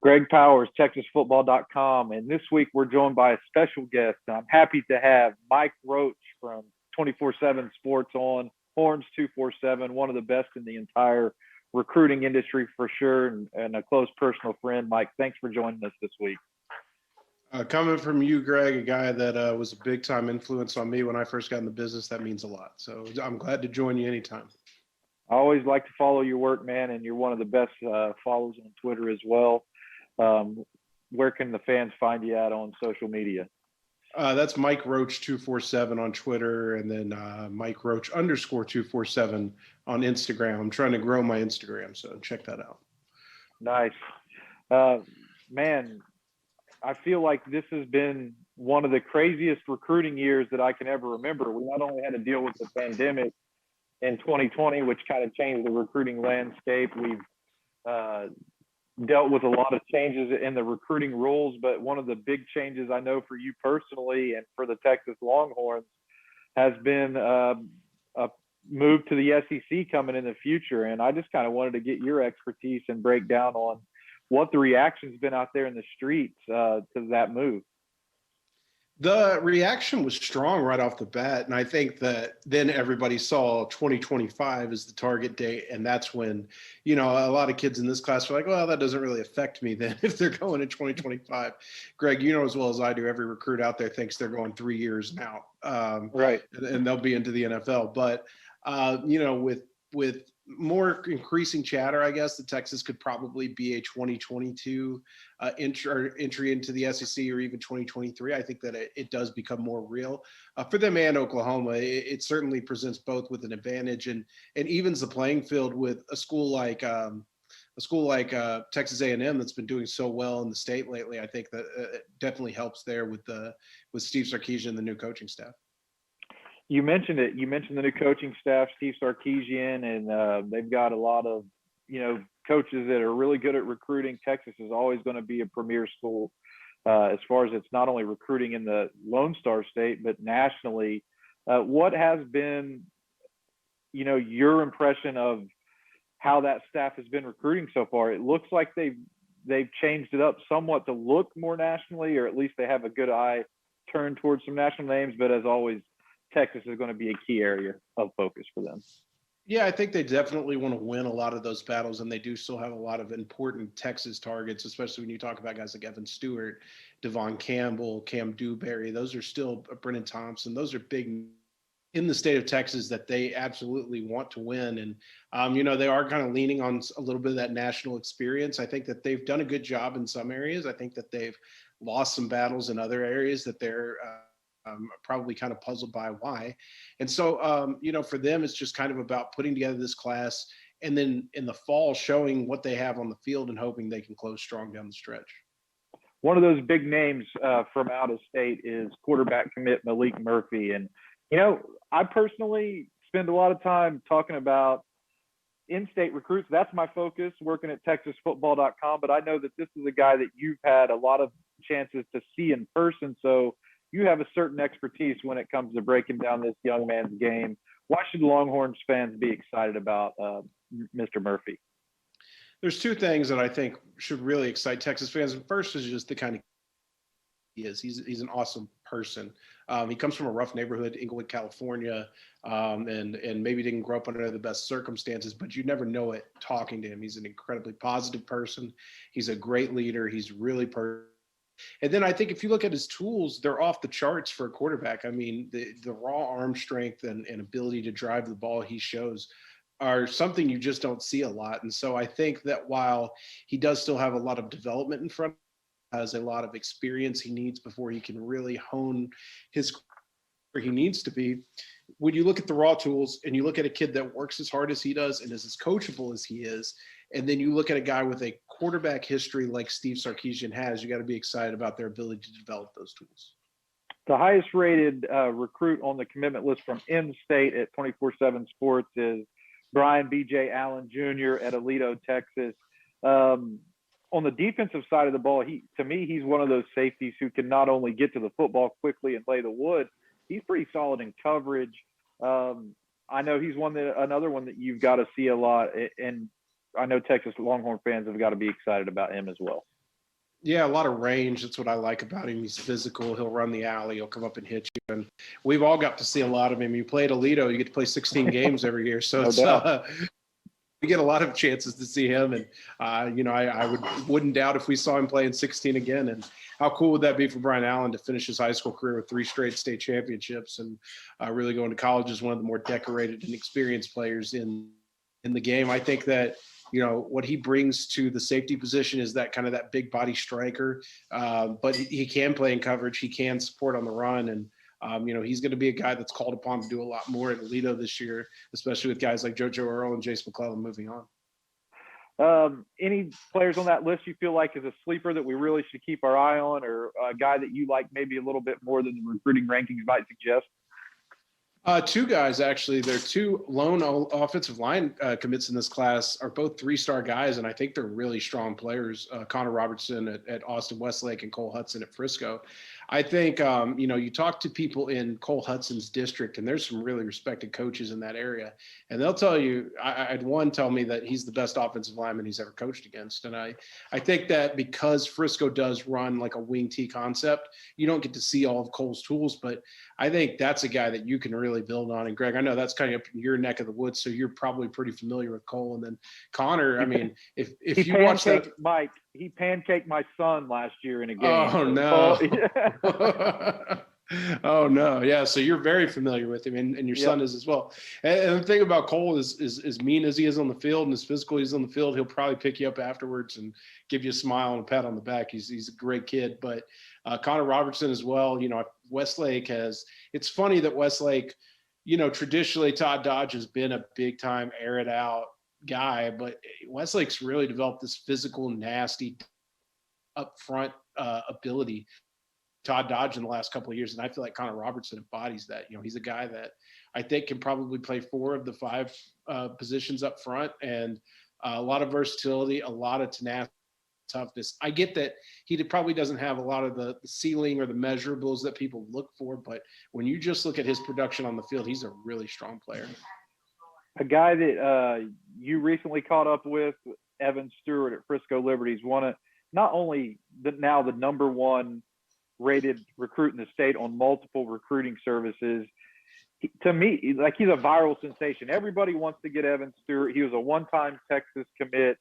Greg Powers, TexasFootball.com. And this week we're joined by a special guest. I'm happy to have Mike Roach from 24/7 Sports on Horns 247, one of the best in the entire recruiting industry for sure, and a close personal friend. Mike, thanks for joining us this week. Coming from you, Greg, a guy that was a big-time influence on me when I first got in the business, that means a lot. So I'm glad to join you anytime. I always like to follow your work, man, and you're one of the best followers on Twitter as well. Where can the fans find you at on social media? That's Mike Roach 247 on Twitter, and then Mike Roach _247 on Instagram. I'm trying to grow my Instagram, so check that out. Nice. Man, I feel like this has been one of the craziest recruiting years that I can ever remember. We not only had to deal with the pandemic in 2020, which kind of changed the recruiting landscape. We've dealt with a lot of changes in the recruiting rules, but one of the big changes I know for you personally and for the Texas Longhorns has been a move to the SEC coming in the future. And I just kind of wanted to get your expertise and break down on what the reaction's been out there in the streets to that move. The reaction was strong right off the bat, and I think that then everybody saw 2025 as the target date, and that's when, a lot of kids in this class were like, well, that doesn't really affect me then if they're going in 2025. Greg, you know as well as I do, every recruit out there thinks they're going 3 years now, right? And they'll be into the NFL. But, with more increasing chatter, I guess, that Texas could probably be a 2022 entry into the SEC or even 2023. I think that it does become more real for them and Oklahoma. It certainly presents both with an advantage and evens the playing field with a school like Texas A&M that's been doing so well in the state lately. I think that it definitely helps there with Steve Sarkisian and the new coaching staff. You mentioned it. You mentioned the new coaching staff, Steve Sarkisian, and they've got a lot of, coaches that are really good at recruiting. Texas is always going to be a premier school as far as it's not only recruiting in the Lone Star State, but nationally. What has been, your impression of how that staff has been recruiting so far? It looks like they've changed it up somewhat to look more nationally, or at least they have a good eye turned towards some national names. But as always, Texas is going to be a key area of focus for them. Yeah, I think they definitely want to win a lot of those battles, and they do still have a lot of important Texas targets, especially when you talk about guys like Evan Stewart, Devon Campbell, Cam Dewberry. Those are still Brennan Thompson. Those are big in the state of Texas that they absolutely want to win. And, they are kind of leaning on a little bit of that national experience. I think that they've done a good job in some areas. I think that they've lost some battles in other areas that they're probably kind of puzzled by why. And so, for them, it's just kind of about putting together this class and then in the fall showing what they have on the field and hoping they can close strong down the stretch. One of those big names from out of state is quarterback commit Malik Murphy. And, I personally spend a lot of time talking about in-state recruits. That's my focus, working at TexasFootball.com. But I know that this is a guy that you've had a lot of chances to see in person. So you have a certain expertise when it comes to breaking down this young man's game. Why should Longhorns fans be excited about Mr. Murphy? There's two things that I think should really excite Texas fans. First is just the kind of he is. He's an awesome person. He comes from a rough neighborhood, Inglewood, California, and maybe didn't grow up under the best circumstances, but you never know it talking to him. He's an incredibly positive person. He's a great leader. He's really And then I think if you look at his tools, they're off the charts for a quarterback. I mean, the raw arm strength and ability to drive the ball he shows are something you just don't see a lot. And so I think that while he does still have a lot of development in front of him, has a lot of experience he needs before he can really hone his where he needs to be. When you look at the raw tools and you look at a kid that works as hard as he does and is as coachable as he is, and then you look at a guy with a quarterback history like Steve Sarkisian has, you got to be excited about their ability to develop those tools. The highest rated recruit on the commitment list from in-state at 24/7 Sports is Brian B.J. Allen Jr. at Aledo, Texas. On the defensive side of the ball, to me, he's one of those safeties who can not only get to the football quickly and lay the wood, he's pretty solid in coverage. I know he's another one that you've got to see a lot, and I know Texas Longhorn fans have got to be excited about him as well. Yeah, a lot of range. That's what I like about him. He's physical. He'll run the alley. He'll come up and hit you. And we've all got to see a lot of him. You play at Alito, you get to play 16 games every year. So No it's doubt. we get a lot of chances to see him. And I wouldn't doubt if we saw him playing 16 again. And how cool would that be for Brian Allen to finish his high school career with 3 straight state championships and really going to college as one of the more decorated and experienced players in the game. I think that, what he brings to the safety position is that kind of that big body striker. But he can play in coverage. He can support on the run. And, he's going to be a guy that's called upon to do a lot more at Alito this year, especially with guys like JoJo Earl and Jace McClellan moving on. Any players on that list you feel like is a sleeper that we really should keep our eye on, or a guy that you like maybe a little bit more than the recruiting rankings might suggest? 2 guys, actually. They're 2 lone offensive line commits in this class, are both 3-star guys, and I think they're really strong players. Connor Robertson at Austin Westlake and Cole Hudson at Frisco. I think, you talk to people in Cole Hudson's district, and there's some really respected coaches in that area, and they'll tell you, I had one tell me that he's the best offensive lineman he's ever coached against. And I think that because Frisco does run like a wing T concept, you don't get to see all of Cole's tools, but I think that's a guy that you can really build on. And Greg, I know that's kind of up in your neck of the woods, so you're probably pretty familiar with Cole. And then Connor, I mean, if you watch that, Mike, he pancaked my son last year in a game. Oh no! Oh no! Yeah, so you're very familiar with him, and your son is as well. And the thing about Cole is as mean as he is on the field and as physical he is on the field, he'll probably pick you up afterwards and give you a smile and a pat on the back. He's a great kid. But Connor Robertson as well. Westlake has. It's funny that Westlake, traditionally Todd Dodge has been a big time air it out guy, but Westlake's really developed this physical, nasty, up front ability. Todd Dodge in the last couple of years, and I feel like Connor Robertson embodies that. He's a guy that I think can probably play 4 of the 5 positions up front, and a lot of versatility, a lot of tenacity, toughness. I get that he probably doesn't have a lot of the ceiling or the measurables that people look for, but when you just look at his production on the field, he's a really strong player. A guy that you recently caught up with, Evan Stewart at Frisco Liberties, not only now the number 1 rated recruit in the state on multiple recruiting services. To me, like, he's a viral sensation. Everybody wants to get Evan Stewart. He was a one-time Texas commit.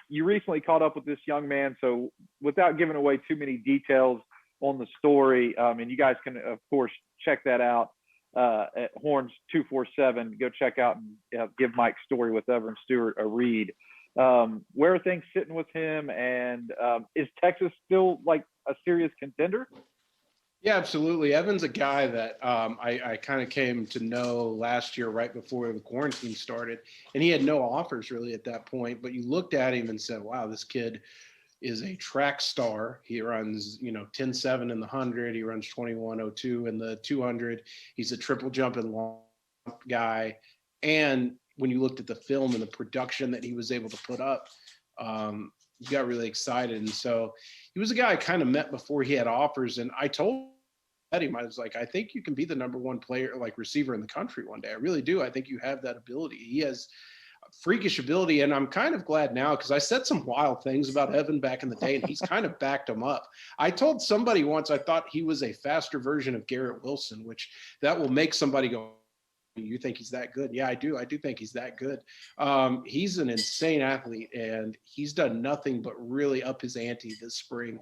You recently caught up with this young man, so without giving away too many details on the story, and you guys can, of course, check that out at Horns 247. Go check out and give Mike's story with Evan Stewart a read. Where are things sitting with him, and is Texas still like a serious contender? Yeah, absolutely. Evan's a guy that I kind of came to know last year right before the quarantine started, and he had no offers really at that point, but you looked at him and said, wow, this kid is a track star. He runs 10.7 in the 100. He runs 21.02 in the 200. He's a triple jump and long guy. And when you looked at the film and the production that he was able to put up, you got really excited. And so he was a guy I kind of met before he had offers. And I told him, I was like, I think you can be the number 1 player, like receiver in the country one day. I really do. I think you have that ability. He has freakish ability. And I'm kind of glad now, because I said some wild things about Evan back in the day, and he's kind of backed them up. I told somebody once I thought he was a faster version of Garrett Wilson, which that will make somebody go, you think he's that good? Yeah, I do. I do think he's that good. He's an insane athlete, and he's done nothing but really up his ante this spring.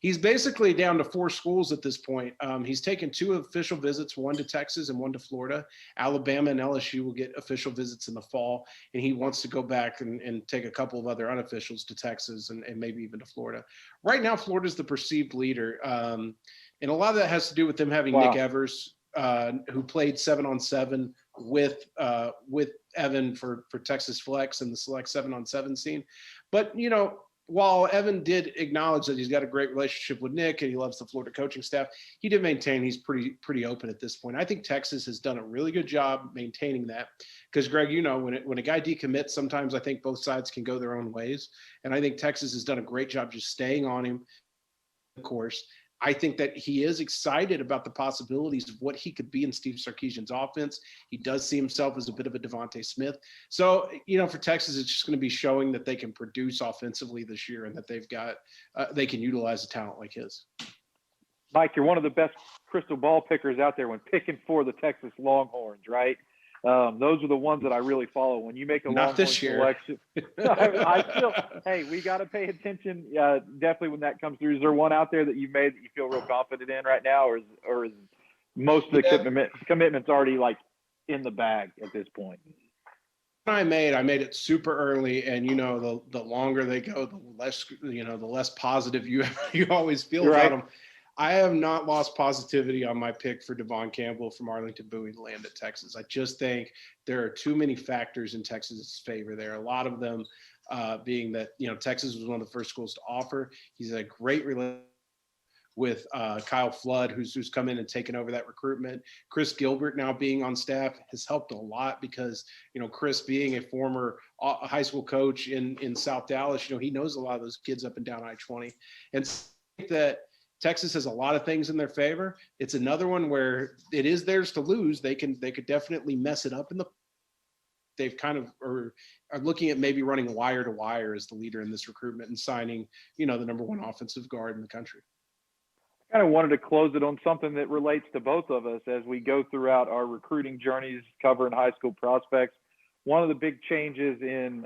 He's basically down to 4 schools at this point. He's taken 2 official visits, 1 to Texas and 1 to Florida. Alabama and LSU will get official visits in the fall, and he wants to go back and take a couple of other unofficials to Texas and maybe even to Florida. Right now, Florida's the perceived leader, and a lot of that has to do with them having Nick Evers, who played 7-on-7 with Evan for Texas Flex and the select 7-on-7 scene. But, while Evan did acknowledge that he's got a great relationship with Nick and he loves the Florida coaching staff, he did maintain he's pretty open at this point. I think Texas has done a really good job maintaining that, because Greg, when a guy decommits, sometimes I think both sides can go their own ways. And I think Texas has done a great job just staying on him, of course. I think that he is excited about the possibilities of what he could be in Steve Sarkisian's offense. He does see himself as a bit of a Devontae Smith. So, for Texas, it's just going to be showing that they can produce offensively this year and that they can utilize a talent like his. Mike, you're one of the best crystal ball pickers out there when picking for the Texas Longhorns, right? Those are the ones that I really follow. When you make a Longhorn selection, I still, hey, we got to pay attention. Definitely when that comes through. Is there one out there that you made that you feel real confident in right now, or is most of the commitments already like in the bag at this point? I made it super early, and the longer they go, the less positive you always feel about them. I have not lost positivity on my pick for Devon Campbell from Arlington Bowie to land at Texas. I just think there are too many factors in Texas's favor there. A lot of them being that, Texas was one of the first schools to offer. He's a great relationship with Kyle Flood, who's come in and taken over that recruitment. Chris Gilbert now being on staff has helped a lot because, Chris being a former high school coach in South Dallas, he knows a lot of those kids up and down I-20. And I think that Texas has a lot of things in their favor. It's another one where it is theirs to lose. They could definitely mess it up they've kind of are looking at maybe running wire to wire as the leader in this recruitment and signing, the number one offensive guard in the country. I kind of wanted to close it on something that relates to both of us as we go throughout our recruiting journeys covering high school prospects. One of the big changes in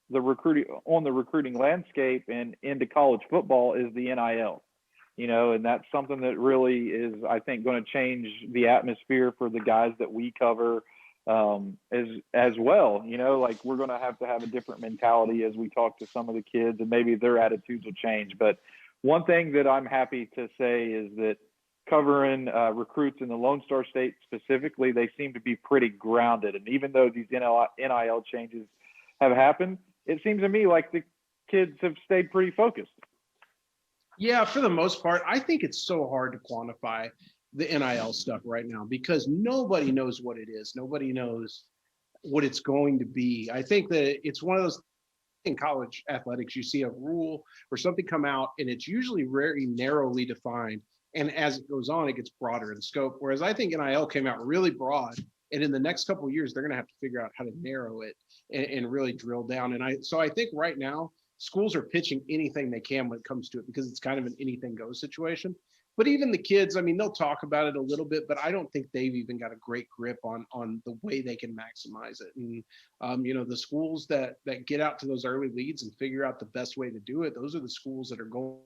the recruiting landscape and into college football is the NIL. And that's something that really is, I think, going to change the atmosphere for the guys that we cover as well. Like we're going to have a different mentality as we talk to some of the kids, and maybe their attitudes will change. But one thing that I'm happy to say is that covering recruits in the Lone Star State specifically, they seem to be pretty grounded. And even though these NIL changes have happened, it seems to me like the kids have stayed pretty focused. Yeah, for the most part. I think it's so hard to quantify the NIL stuff right now because nobody knows what it is. Nobody knows what it's going to be. I think that it's one of those in college athletics, you see a rule or something come out and it's usually very narrowly defined. And as it goes on, it gets broader in scope. Whereas I think NIL came out really broad. And in the next couple of years, they're going to have to figure out how to narrow it and really drill down. And I think right now, schools are pitching anything they can when it comes to it because it's kind of an anything goes situation. But even the kids, they'll talk about it a little bit, but I don't think they've even got a great grip on the way they can maximize it. And, the schools that get out to those early leads and figure out the best way to do it, those are the schools that are going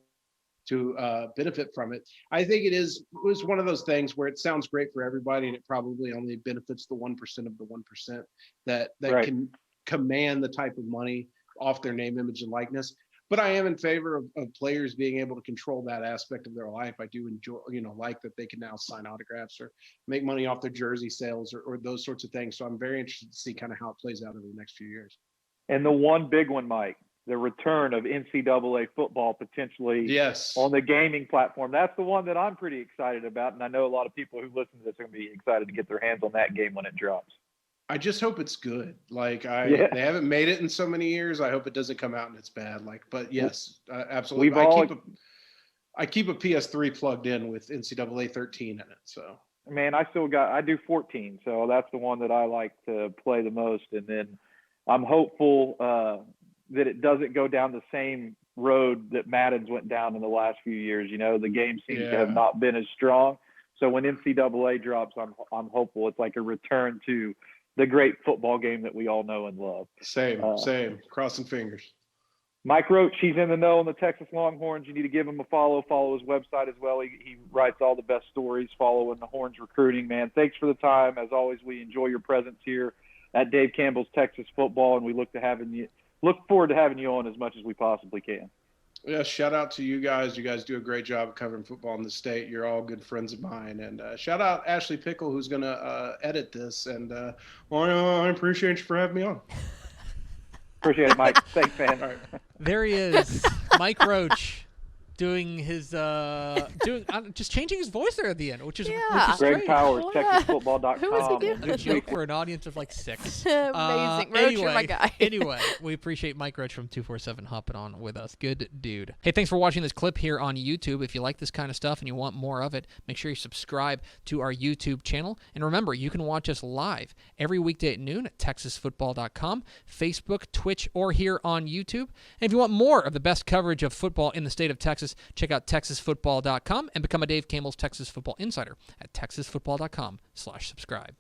to benefit from it. I think it was one of those things where it sounds great for everybody and it probably only benefits the 1% of the 1% that right. can command the type of money off their name, image, and likeness. But I am in favor of players being able to control that aspect of their life. I do enjoy, like that they can now sign autographs or make money off their jersey sales or those sorts of things. So I'm very interested to see kind of how it plays out over the next few years. And the one big one, Mike, the return of NCAA football potentially on the gaming platform. That's the one that I'm pretty excited about. And I know a lot of people who listen to this are going to be excited to get their hands on that game when it drops. I just hope it's good. They haven't made it in so many years. I hope it doesn't come out and it's bad. But yes, absolutely. I keep a PS3 plugged in with NCAA 13 in it. So man, I do 14. So that's the one that I like to play the most. And then I'm hopeful that it doesn't go down the same road that Madden's went down in the last few years. The game seems to have not been as strong. So when NCAA drops, I'm hopeful it's like a return to the great football game that we all know and love. Same. Crossing fingers. Mike Roach, he's in the know on the Texas Longhorns. You need to give him a follow his website as well. He writes all the best stories following the Horns recruiting, man. Thanks for the time. As always, we enjoy your presence here at Dave Campbell's Texas Football, and we look forward to having you on as much as we possibly can. Yeah, shout out to you guys. You guys do a great job of covering football in the state. You're all good friends of mine. And shout out Ashley Pickle, who's going to edit this. And I appreciate you for having me on. Appreciate it, Mike. Thanks, man. All right. There he is, Mike Roach, doing his just changing his voice there at the end, which is Yeah. Greg strange. Powers, Wow. TexasFootball.com. Who was he doing? A joke for an audience of like 6. Amazing. Roach, you're my guy. Anyway, we appreciate Mike Roach from 247 hopping on with us. Good dude. Hey, thanks for watching this clip here on YouTube. If you like this kind of stuff and you want more of it, make sure you subscribe to our YouTube channel. And remember, you can watch us live every weekday at noon at TexasFootball.com, Facebook, Twitch, or here on YouTube. And if you want more of the best coverage of football in the state of Texas, check out TexasFootball.com and become a Dave Campbell's Texas Football Insider at TexasFootball.com/subscribe.